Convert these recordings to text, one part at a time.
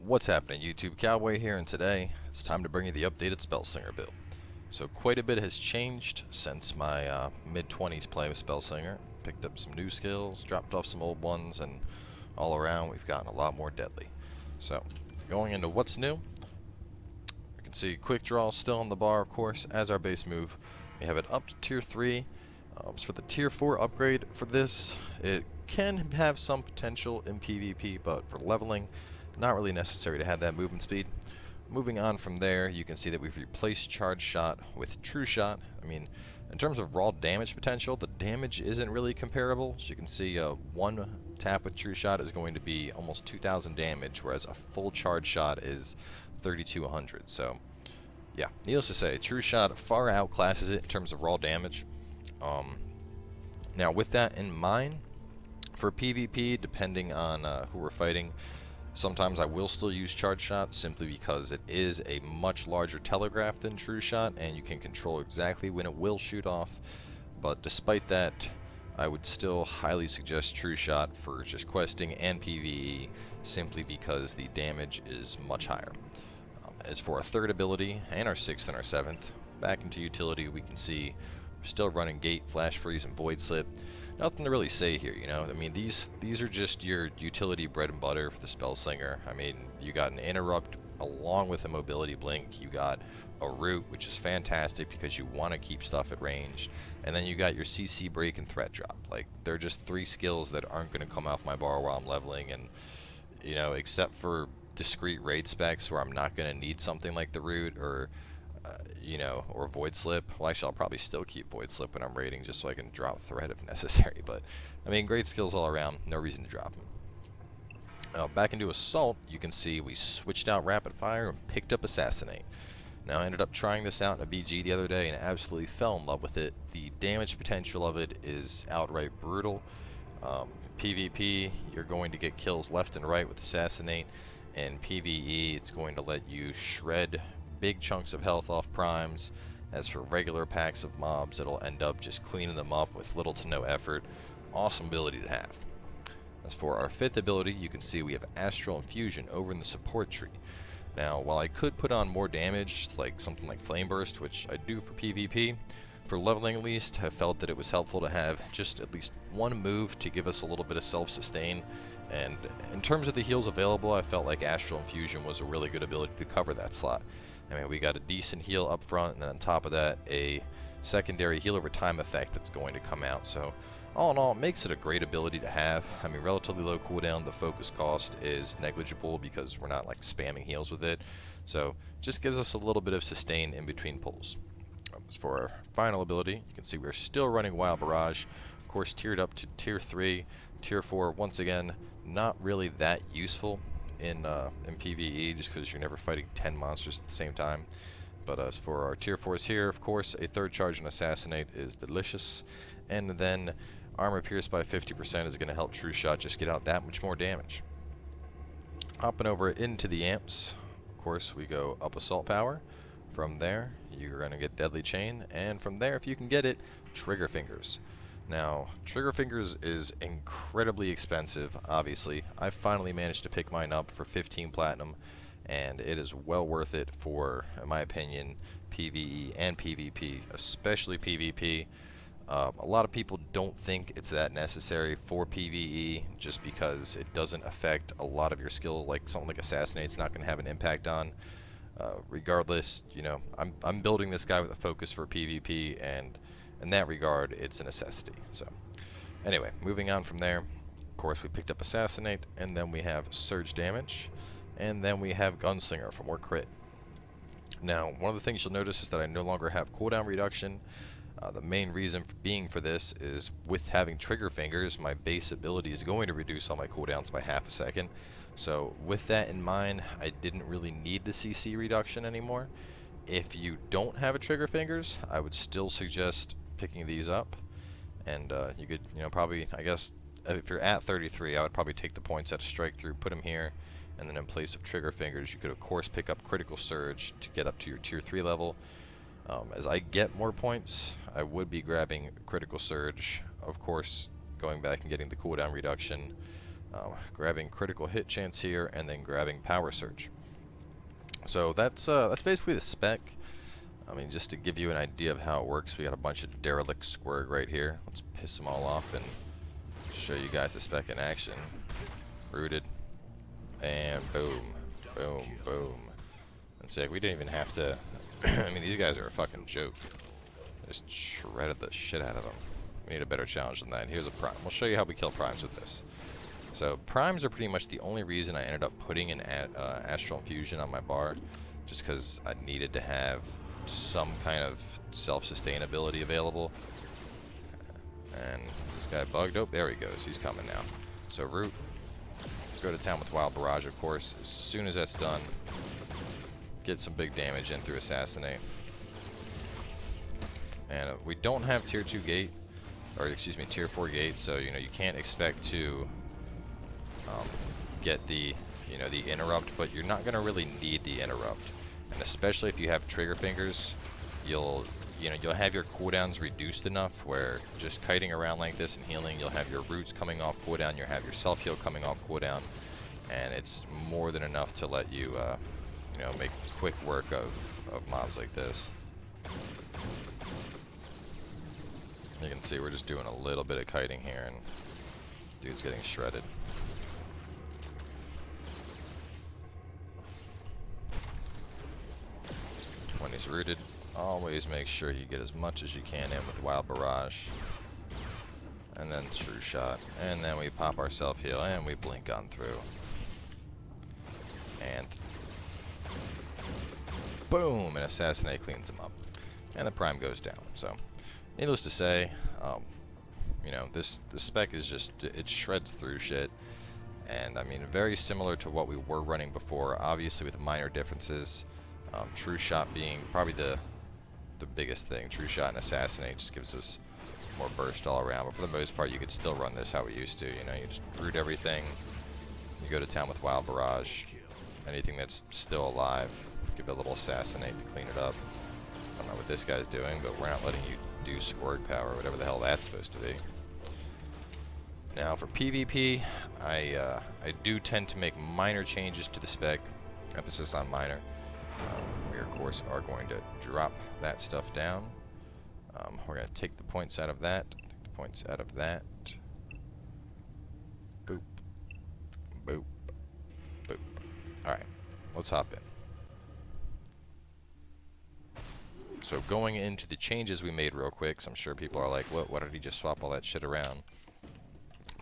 What's happening, YouTube? Cowboy here, and today it's time to bring you the updated Spellslinger build. So quite a bit has changed since my mid-20s play with Spellslinger. Picked up some new skills, dropped off some old ones, and all around we've gotten a lot more deadly. So going into what's new, you can see quick draw still on the bar, of course, as our base move. We have it up to tier 3. So for the tier 4 upgrade for this, it can have some potential in PvP, but for leveling, not really necessary to have that movement speed. Moving on from there, you can see that we've replaced Charge Shot with True Shot. I mean, in terms of raw damage potential, the damage isn't really comparable. As you can see, one tap with True Shot is going to be almost 2,000 damage, whereas a full Charge Shot is 3,200. So, yeah, needless to say, True Shot far outclasses it in terms of raw damage. Now, with that in mind, for PvP, depending on who we're fighting, sometimes I will still use Charge Shot simply because it is a much larger telegraph than True Shot, and you can control exactly when it will shoot off. But despite that, I would still highly suggest True Shot for just questing and PvE, simply because the damage is much higher. As for our third ability, and our sixth and our seventh, back into utility, we can see we're still running Gate, Flash Freeze, and Void Slip. Nothing to really say here, you know. I mean, these are just your utility bread and butter for the Spellslinger. I mean, you got an Interrupt along with a Mobility Blink. You got a Root, which is fantastic because you want to keep stuff at range. And then you got your CC Break and Threat Drop. Like, they're just three skills that aren't going to come off my bar while I'm leveling. And, you know, except for discrete raid specs where I'm not going to need something like the Root or you know, or Void Slip. Well, actually, I'll probably still keep Void Slip when I'm raiding just so I can drop Threat if necessary. But, I mean, great skills all around. No reason to drop them. Back into Assault, you can see we switched out Rapid Fire and picked up Assassinate. Now, I ended up trying this out in a BG the other day and absolutely fell in love with it. The damage potential of it is outright brutal. PvP, you're going to get kills left and right with Assassinate. And PvE, it's going to let you shred big chunks of health off primes. As for regular packs of mobs, it'll end up just cleaning them up with little to no effort. Awesome ability to have. As for our fifth ability, you can see we have Astral Infusion over in the support tree. Now, while I could put on more damage, like something like Flame Burst, which I do for PvP, for leveling at least, I felt that it was helpful to have just at least one move to give us a little bit of self-sustain. And in terms of the heals available, I felt like Astral Infusion was a really good ability to cover that slot. I mean, we got a decent heal up front, and then on top of that, a secondary heal over time effect that's going to come out. So, all in all, it makes it a great ability to have. I mean, relatively low cooldown. The focus cost is negligible because we're not, like, spamming heals with it. So, just gives us a little bit of sustain in between pulls. As for our final ability, you can see we're still running Wild Barrage. Of course, tiered up to Tier 3. Tier 4, once again, not really that useful in PvE, just because you're never fighting 10 monsters at the same time. But as for our tier 4s here, of course, a third charge and Assassinate is delicious. And then Armor Pierced by 50% is going to help True Shot just get out that much more damage. Hopping over into the amps, of course, we go up Assault Power. From there, you're going to get Deadly Chain. And from there, if you can get it, Trigger Fingers. Now, Trigger Fingers is incredibly expensive, obviously. I finally managed to pick mine up for 15 platinum, and it is well worth it for, in my opinion, PvE and PvP, especially PvP. A lot of people don't think it's that necessary for PvE just because it doesn't affect a lot of your skills, like something like Assassinate's not going to have an impact on. Regardless, you know, I'm building this guy with a focus for PvP, and in that regard, it's a necessity. So, anyway, moving on from there, of course, we picked up Assassinate, and then we have Surge Damage, and then we have Gunslinger for more crit. Now, one of the things you'll notice is that I no longer have cooldown reduction. The main reason being for this is with having Trigger Fingers, my base ability is going to reduce all my cooldowns by half a second. So, with that in mind, I didn't really need the CC reduction anymore. If you don't have a Trigger Fingers, I would still suggest picking these up, and you could, you know, probably, I guess, if you're at 33, I would probably take the points out of Strike Through, put them here, and then in place of Trigger Fingers, you could, of course, pick up Critical Surge to get up to your Tier 3 level. As I get more points, I would be grabbing Critical Surge, of course, going back and getting the cooldown reduction. grabbing critical hit chance here, and then grabbing power surge. So that's basically the spec. I mean, just to give you an idea of how it works, we got a bunch of derelict squirg right here. Let's piss them all off and show you guys the spec in action. Rooted, and boom, boom, boom. And say we didn't even have to. I mean, these guys are a fucking joke. Just shredded the shit out of them. We need a better challenge than that. Here's a prime. We'll show you how we kill primes with this. So primes are pretty much the only reason I ended up putting an astral infusion on my bar, just because I needed to have some kind of self-sustainability available. And this guy bugged. Oh, there he goes. He's coming now. So root. Go to town with Wild Barrage, of course. As soon as that's done, get some big damage in through Assassinate. And we don't have tier 2 gate, or excuse me, tier 4 gate, so you can't expect to get the the interrupt, but you're not gonna really need the interrupt. And especially if you have trigger fingers, you'll have your cooldowns reduced enough where just kiting around like this and healing, you'll have your roots coming off cooldown, you'll have your self heal coming off cooldown, and it's more than enough to let you make quick work of mobs like this. You can see we're just doing a little bit of kiting here, and dude's getting shredded. When he's rooted, always make sure you get as much as you can in with Wild Barrage. And then True Shot. And then we pop our self heal and we blink on through. And boom! And Assassinate cleans him up. And the prime goes down. So, needless to say, this spec is just, it shreds through shit. And I mean, very similar to what we were running before, obviously with minor differences. True Shot being probably the biggest thing. True Shot and Assassinate just gives us more burst all around, but for the most part you could still run this how we used to. You just root everything, you go to town with Wild Barrage, anything that's still alive, give it a little Assassinate to clean it up. I don't know what this guy's doing, but we're not letting you do Squirg Power, whatever the hell that's supposed to be. Now for PvP, I do tend to make minor changes to the spec, emphasis on minor. We of course are going to drop that stuff down. We're going to take the points out of that, take the points out of that. Boop, boop, boop. Alright, let's hop in. So going into the changes we made real quick, 'cause I'm sure people are like, what, why did he just swap all that shit around?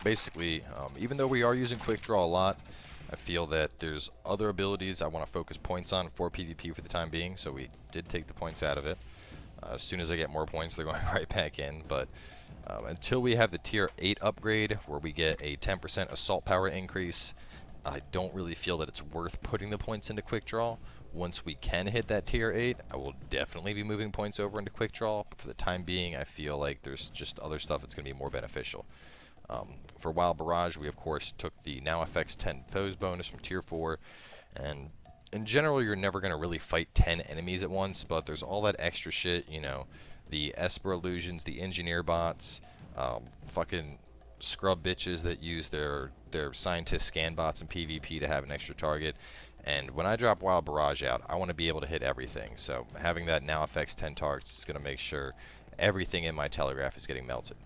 Basically, even though we are using Quick Draw a lot, I feel that there's other abilities I want to focus points on for PvP for the time being, so we did take the points out of it. As soon as I get more points, they're going right back in, but until we have the tier 8 upgrade, where we get a 10% assault power increase, I don't really feel that it's worth putting the points into Quick Draw. Once we can hit that tier 8, I will definitely be moving points over into Quick Draw, but for the time being, I feel like there's just other stuff that's going to be more beneficial. For Wild Barrage, we of course took the now affects 10 foes bonus from tier 4, and in general you're never going to really fight 10 enemies at once, but there's all that extra shit, the Esper illusions, the engineer bots, fucking scrub bitches that use their scientist scan bots in PvP to have an extra target. And when I drop Wild Barrage out, I want to be able to hit everything, so having that now affects 10 targets is going to make sure everything in my telegraph is getting melted.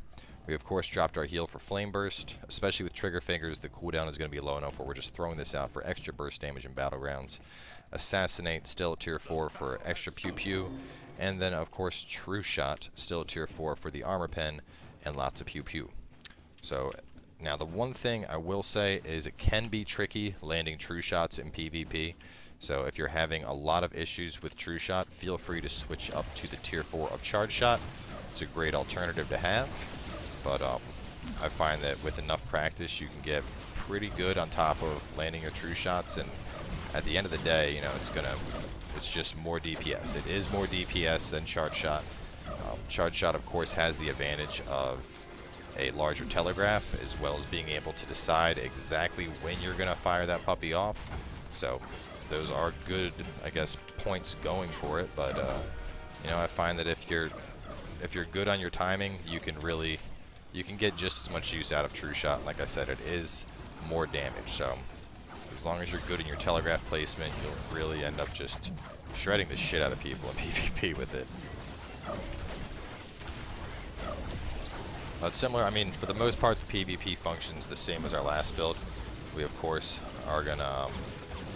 We of course dropped our heal for Flame Burst, especially with Trigger Fingers. The cooldown is going to be low enough where we're just throwing this out for extra burst damage in battlegrounds. Assassinate still at tier 4 for extra pew pew, and then of course True Shot still at tier 4 for the armor pen and lots of pew pew. So now the one thing I will say is it can be tricky landing True Shots in PvP. So if you're having a lot of issues with True Shot, feel free to switch up to the tier 4 of Charge Shot. It's a great alternative to have. But I find that with enough practice, you can get pretty good on top of landing your True Shots, and at the end of the day, it's just more DPS. It is more DPS than Charge Shot. Charge Shot, of course, has the advantage of a larger telegraph, as well as being able to decide exactly when you're going to fire that puppy off. So those are good, I guess, points going for it. But I find that if you're good on your timing, you can get just as much use out of True Shot. Like I said, it is more damage. So as long as you're good in your telegraph placement, you'll really end up just shredding the shit out of people in PvP with it. But similar, I mean, for the most part, the PvP functions the same as our last build. We, of course, are going to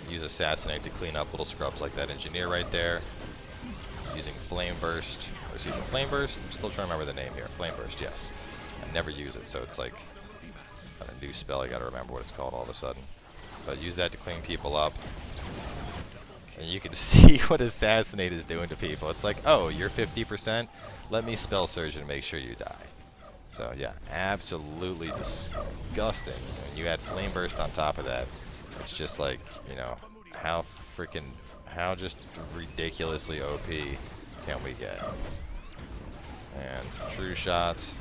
use Assassinate to clean up little scrubs like that engineer right there. Using Flame Burst. Or is it Flame Burst? I'm still trying to remember the name here. Flame Burst, yes. I never use it, so it's like a new spell. I got to remember what it's called all of a sudden. But use that to clean people up. And you can see what Assassinate is doing to people. It's like, oh, you're 50%? Let me Spell Surge and make sure you die. So yeah, absolutely disgusting. When you add Flame Burst on top of that, it's just like, you know, how just ridiculously OP can we get? And true shots.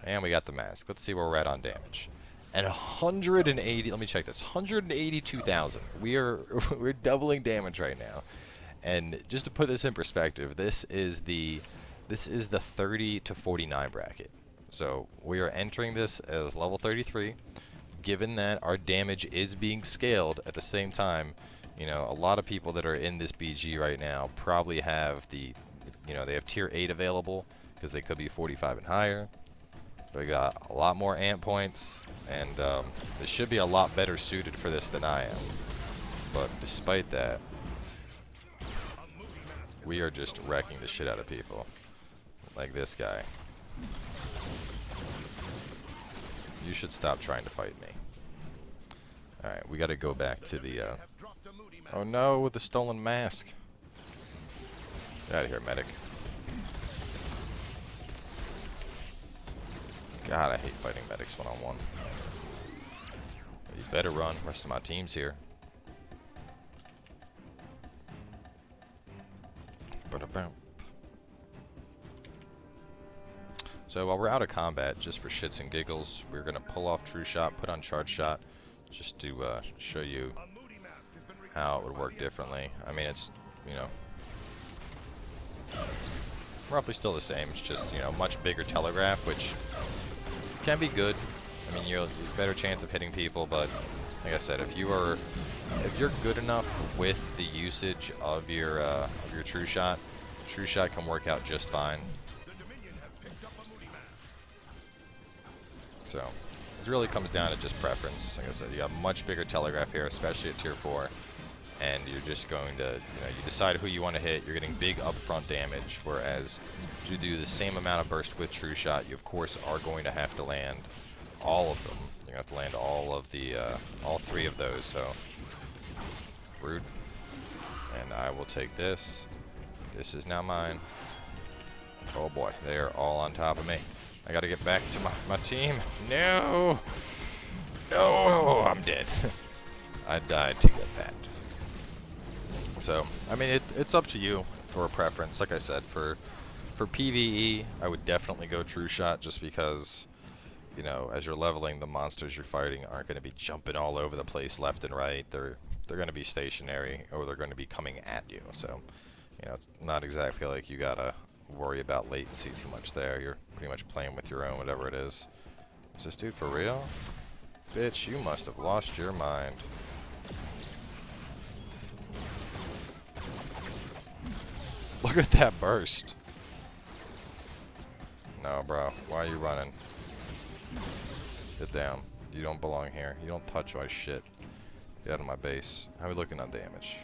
And we got the mask. Let's see where we're at on damage. And 180, let me check this, 182,000. We're doubling damage right now. And just to put this in perspective, this is the 30 to 49 bracket. So we are entering this as level 33. Given that our damage is being scaled at the same time, you know, a lot of people that are in this BG right now probably have the, you know, they have tier 8 available because they could be 45 and higher. We got a lot more amp points, and this should be a lot better suited for this than I am. But despite that, we are just wrecking the shit out of people. Like this guy. You should stop trying to fight me. Alright, we gotta go back to the, oh no, with the stolen mask. Get out of here, medic. God, I hate fighting medics one-on-one. You better run. The rest of my team's here. So while we're out of combat, just for shits and giggles, we're going to pull off True Shot, put on Charge Shot, just to show you how it would work differently. I mean, it's, you know, roughly still the same. It's just, you know, much bigger telegraph, which can be good. I mean, you'll have a better chance of hitting people, but like I said, if you're good enough with the usage of your True Shot can work out just fine. So it really comes down to just preference. Like I said, you got much bigger telegraph here, especially at tier 4, and you're just going to, you know, you decide who you want to hit. You're getting big upfront damage, whereas to do the same amount of burst with True Shot, you of course are going to have to land all of them. You're going to have to land all of the, all 3 of those. So rude. And I will take this. This is now mine. Oh boy, they are all on top of me. I gotta get back to my team. No! No! I'm dead. I died to get that. So, I mean, it's up to you for a preference. Like I said, for PvE, I would definitely go True Shot just because, you know, as you're leveling, the monsters you're fighting aren't going to be jumping all over the place left and right. They're going to be stationary, or they're going to be coming at you. So, you know, it's not exactly like you gotta worry about latency too much there. You're pretty much playing with your own, whatever it is. Is this dude for real? Bitch, you must have lost your mind. Look at that burst. No, bro. Why are you running? Get down. You don't belong here. You don't touch my shit. Get out of my base. How are we looking on damage?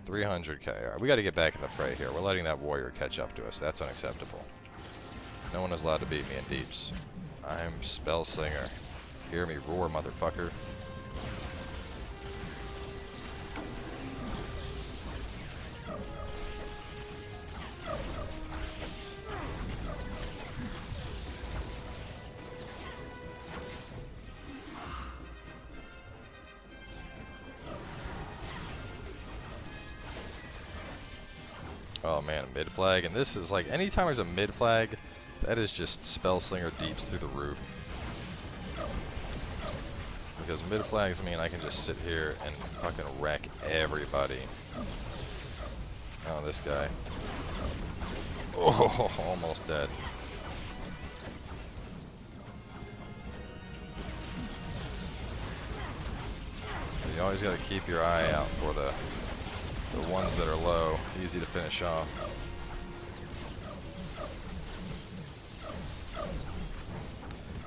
300k. Alright, we gotta get back in the fray here. We're letting that warrior catch up to us. That's unacceptable. No one is allowed to beat me in deeps. I'm Spellslinger. Hear me roar, motherfucker. Oh man, mid flag, and this is like, anytime there's a mid flag, that is just Spellslinger deeps through the roof. Because mid flags mean I can just sit here and fucking wreck everybody. Oh, this guy. Oh, almost dead. always got to keep your eye out for the ones that are low, easy to finish off.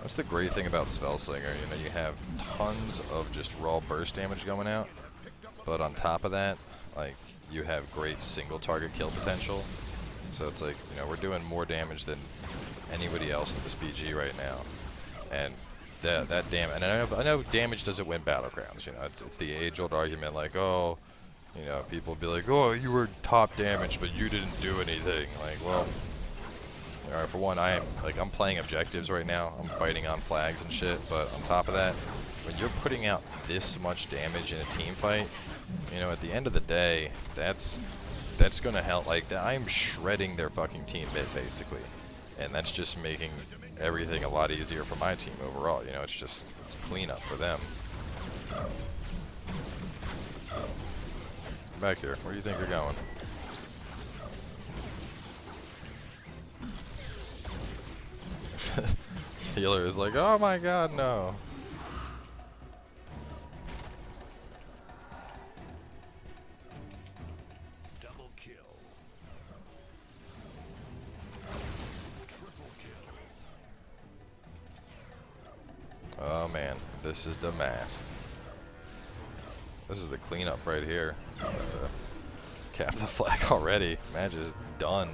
That's the great thing about Spellslinger. You know, you have tons of just raw burst damage going out, but on top of that, like, you have great single target kill potential. So it's like, you know, we're doing more damage than anybody else in this BG right now, and that damage. And I know damage doesn't win battlegrounds. You know, it's the age-old argument, like, oh, you know, people be like, oh, you were top damage, but you didn't do anything. Like, well. Alright, for one, I'm playing objectives right now. I'm fighting on flags and shit, but on top of that, when you're putting out this much damage in a team fight, you know, at the end of the day, that's gonna help. Like, I'm shredding their fucking team bit, basically. And that's just making everything a lot easier for my team overall. You know, it's cleanup for them. Back here, where do you think you're going? Healer is like, oh my god, no. Double kill. Triple kill. Oh man, this is the mask. This is the cleanup right here. Cap the flag already. Match is done.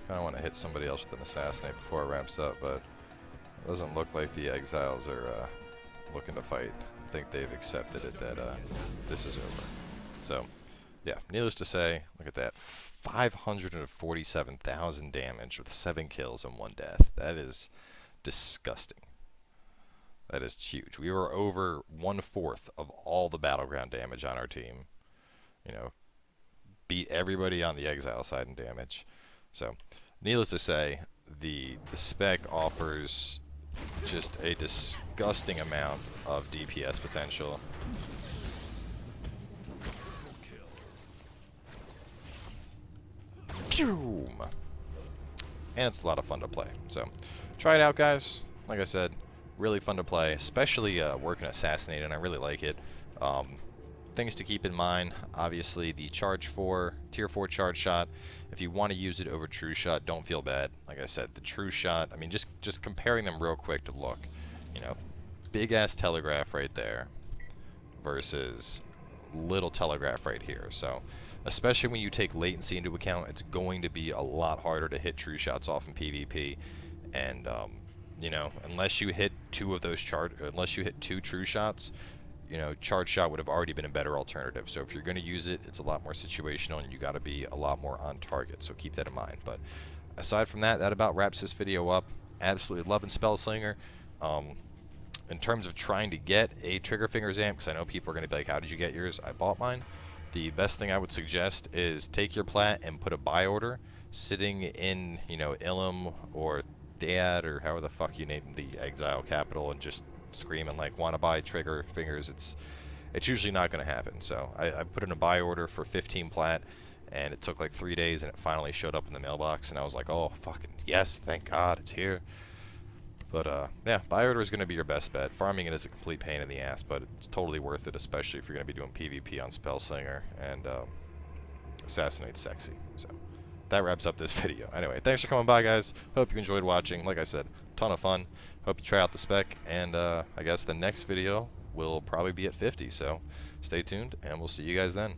I want to hit somebody else with an assassinate before it wraps up, but it doesn't look like the Exiles are looking to fight. I think they've accepted it that this is over. So, yeah, needless to say, look at that. 547,000 damage with 7 kills and 1 death. That is disgusting. That is huge. We were over 1/4 of all the battleground damage on our team. You know, beat everybody on the Exile side in damage. So, needless to say, the spec offers just a disgusting amount of DPS potential. Boom! And it's a lot of fun to play. So, try it out, guys. Like I said, really fun to play, especially working Assassinate, and I really like it. Things to keep in mind, obviously the charge 4, tier 4 charge shot. If you want to use it over true shot, don't feel bad. Like I said, the true shot, I mean, just comparing them real quick to look, you know, big ass telegraph right there versus little telegraph right here. So, especially when you take latency into account, it's going to be a lot harder to hit true shots off in PvP. And, you know, unless you hit 2 of those unless you hit 2 true shots, you know, charge shot would have already been a better alternative. So if you're going to use it, it's a lot more situational, and you got to be a lot more on target. So keep that in mind. But aside from that, that about wraps this video up. Absolutely loving Spellslinger. In terms of trying to get a Trigger Fingers amp, because I know people are going to be like, how did you get yours? I bought mine. The best thing I would suggest is take your plat and put a buy order sitting in, you know, Ilum or Dad, or however the fuck you name the Exile capital, and just screaming like, want to buy Trigger Fingers. It's usually not going to happen. So I put in a buy order for 15 plat, and it took like 3 days, and it finally showed up in the mailbox, and I was like, oh fucking yes, thank God it's here. But yeah, buy order is going to be your best bet. Farming it is a complete pain in the ass, but it's totally worth it, especially if you're going to be doing PvP on Spellslinger, and Assassinate's sexy. So that wraps up this video. Anyway, thanks for coming by, guys. Hope you enjoyed watching. Like I said, ton of fun. Hope you try out the spec, and I guess the next video will probably be at 50, so stay tuned, and we'll see you guys then.